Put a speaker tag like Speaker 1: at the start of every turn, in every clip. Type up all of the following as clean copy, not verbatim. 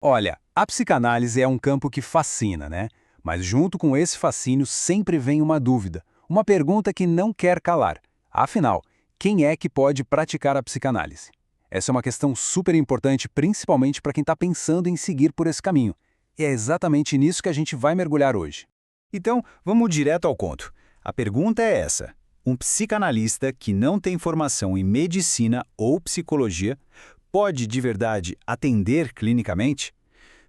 Speaker 1: Olha, a psicanálise é um campo que fascina, né? Mas junto com esse fascínio sempre vem uma dúvida, uma pergunta que não quer calar. Afinal, quem é que pode praticar a psicanálise? Essa é uma questão super importante, principalmente para quem está pensando em seguir por esse caminho. E é exatamente nisso que a gente vai mergulhar hoje.
Speaker 2: Então, vamos direto ao ponto. A pergunta é essa: um psicanalista que não tem formação em medicina ou psicologia pode de verdade atender clinicamente?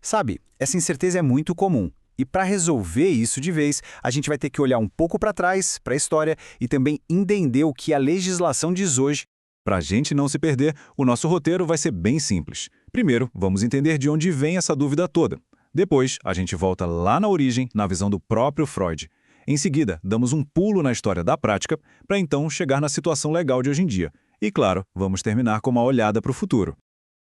Speaker 2: Sabe, essa incerteza é muito comum. E para resolver isso de vez, a gente vai ter que olhar um pouco para trás, para a história, e também entender o que a legislação diz hoje. Para a gente não se perder, o nosso roteiro vai ser bem simples. Primeiro, vamos entender de onde vem essa dúvida toda. Depois, a gente volta lá na origem, na visão do próprio Freud. Em seguida, damos um pulo na história da prática, para então chegar na situação legal de hoje em dia. E claro, vamos terminar com uma olhada para o futuro.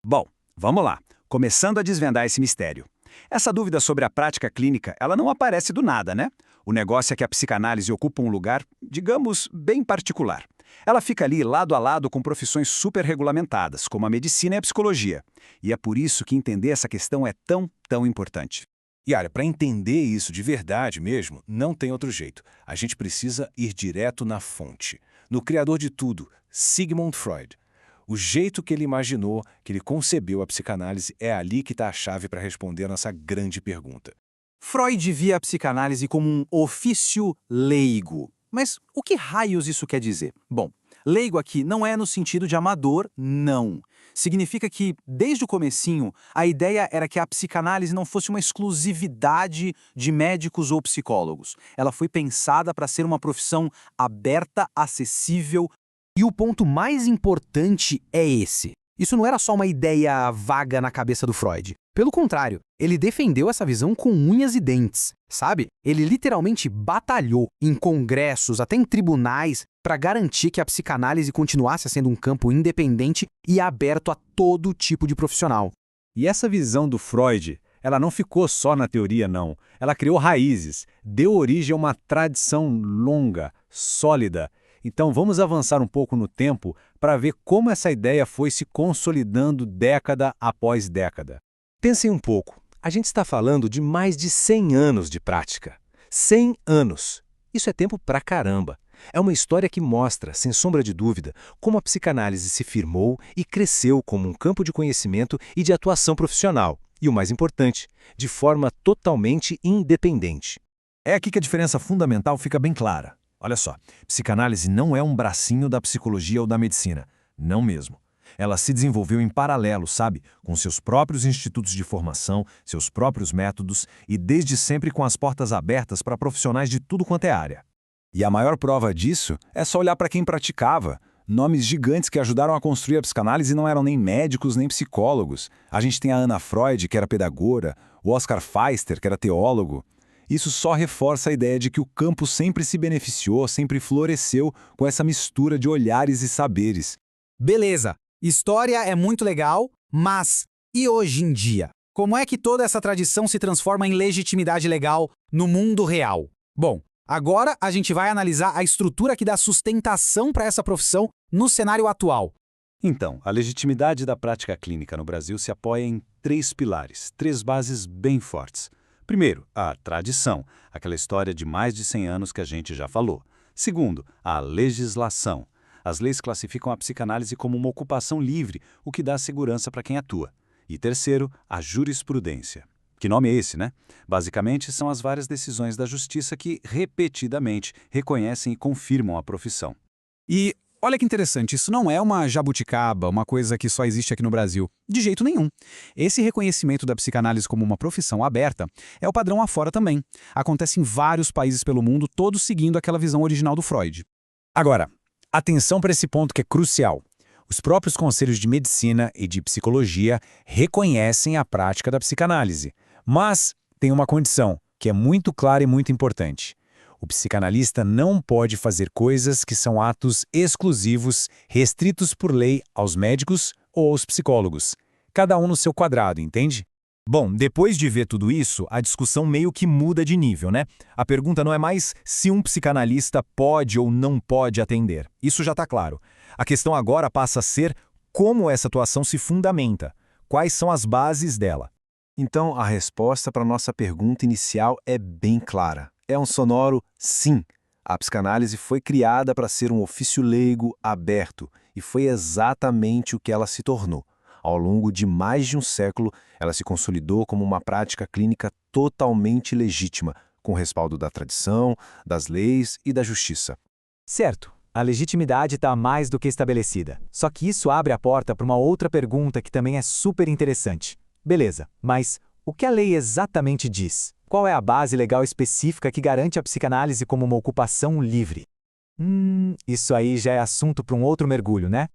Speaker 3: Bom, vamos lá. Começando a desvendar esse mistério. Essa dúvida sobre a prática clínica, ela não aparece do nada, né? O negócio é que a psicanálise ocupa um lugar, digamos, bem particular. Ela fica ali lado a lado com profissões super regulamentadas, como a medicina e a psicologia. E é por isso que entender essa questão é tão importante.
Speaker 4: E olha, para entender isso de verdade mesmo, não tem outro jeito. A gente precisa ir direto na fonte, no criador de tudo, Sigmund Freud. O jeito que ele imaginou, que ele concebeu a psicanálise, é ali que está a chave para responder a nossa grande pergunta.
Speaker 5: Freud via a psicanálise como um ofício leigo. Mas o que raios isso quer dizer? Bom, leigo aqui não é no sentido de amador, não. Significa que, desde o comecinho, a ideia era que a psicanálise não fosse uma exclusividade de médicos ou psicólogos. Ela foi pensada para ser uma profissão aberta, acessível.
Speaker 6: E o ponto mais importante é esse. Isso não era só uma ideia vaga na cabeça do Freud. Pelo contrário, ele defendeu essa visão com unhas e dentes, sabe? Ele literalmente batalhou em congressos, até em tribunais, para garantir que a psicanálise continuasse sendo um campo independente e aberto a todo tipo de profissional.
Speaker 2: E essa visão do Freud, ela não ficou só na teoria, não. Ela criou raízes, deu origem a uma tradição longa, sólida. Então vamos avançar um pouco no tempo para ver como essa ideia foi se consolidando década após década.
Speaker 7: Pensem um pouco, a gente está falando de mais de 100 anos de prática. 100 anos! Isso é tempo pra caramba. É uma história que mostra, sem sombra de dúvida, como a psicanálise se firmou e cresceu como um campo de conhecimento e de atuação profissional. E o mais importante, de forma totalmente independente.
Speaker 4: É aqui que a diferença fundamental fica bem clara. Olha só, psicanálise não é um bracinho da psicologia ou da medicina. Não mesmo. Ela se desenvolveu em paralelo, sabe? Com seus próprios institutos de formação, seus próprios métodos e desde sempre com as portas abertas para profissionais de tudo quanto é área.
Speaker 3: E a maior prova disso é só olhar para quem praticava. Nomes gigantes que ajudaram a construir a psicanálise não eram nem médicos nem psicólogos. A gente tem a Anna Freud, que era pedagoga, o Oscar Pfister, que era teólogo. Isso só reforça a ideia de que o campo sempre se beneficiou, sempre floresceu com essa mistura de olhares e saberes.
Speaker 6: Beleza, história é muito legal, mas e hoje em dia? Como é que toda essa tradição se transforma em legitimidade legal no mundo real? Bom, agora a gente vai analisar a estrutura que dá sustentação para essa profissão no cenário atual.
Speaker 1: Então, a legitimidade da prática clínica no Brasil se apoia em 3 pilares, 3 bases bem fortes. Primeiro, a tradição, aquela história de mais de 100 anos que a gente já falou. Segundo, a legislação. As leis classificam a psicanálise como uma ocupação livre, o que dá segurança para quem atua. E terceiro, a jurisprudência. Que nome é esse, né? Basicamente, são as várias decisões da justiça que, repetidamente, reconhecem e confirmam a profissão.
Speaker 5: E olha que interessante, isso não é uma jabuticaba, uma coisa que só existe aqui no Brasil. De jeito nenhum. Esse reconhecimento da psicanálise como uma profissão aberta é o padrão afora também. Acontece em vários países pelo mundo, todos seguindo aquela visão original do Freud.
Speaker 2: Agora, atenção para esse ponto que é crucial. Os próprios conselhos de medicina e de psicologia reconhecem a prática da psicanálise. Mas tem uma condição, que é muito clara e muito importante. O psicanalista não pode fazer coisas que são atos exclusivos, restritos por lei aos médicos ou aos psicólogos. Cada um no seu quadrado, entende? Bom, depois de ver tudo isso, a discussão meio que muda de nível, né? A pergunta não é mais se um psicanalista pode ou não pode atender. Isso já está claro. A questão agora passa a ser como essa atuação se fundamenta. Quais são as bases dela?
Speaker 4: Então, a resposta para nossa pergunta inicial é bem clara. É um sonoro sim. A psicanálise foi criada para ser um ofício leigo aberto, e foi exatamente o que ela se tornou. Ao longo de mais de um século, ela se consolidou como uma prática clínica totalmente legítima, com respaldo da tradição, das leis e da justiça.
Speaker 8: Certo, a legitimidade está mais do que estabelecida. Só que isso abre a porta para uma outra pergunta que também é super interessante. Beleza, mas o que a lei exatamente diz? Qual é a base legal específica que garante a psicanálise como uma ocupação livre? Isso aí já é assunto para um outro mergulho, né?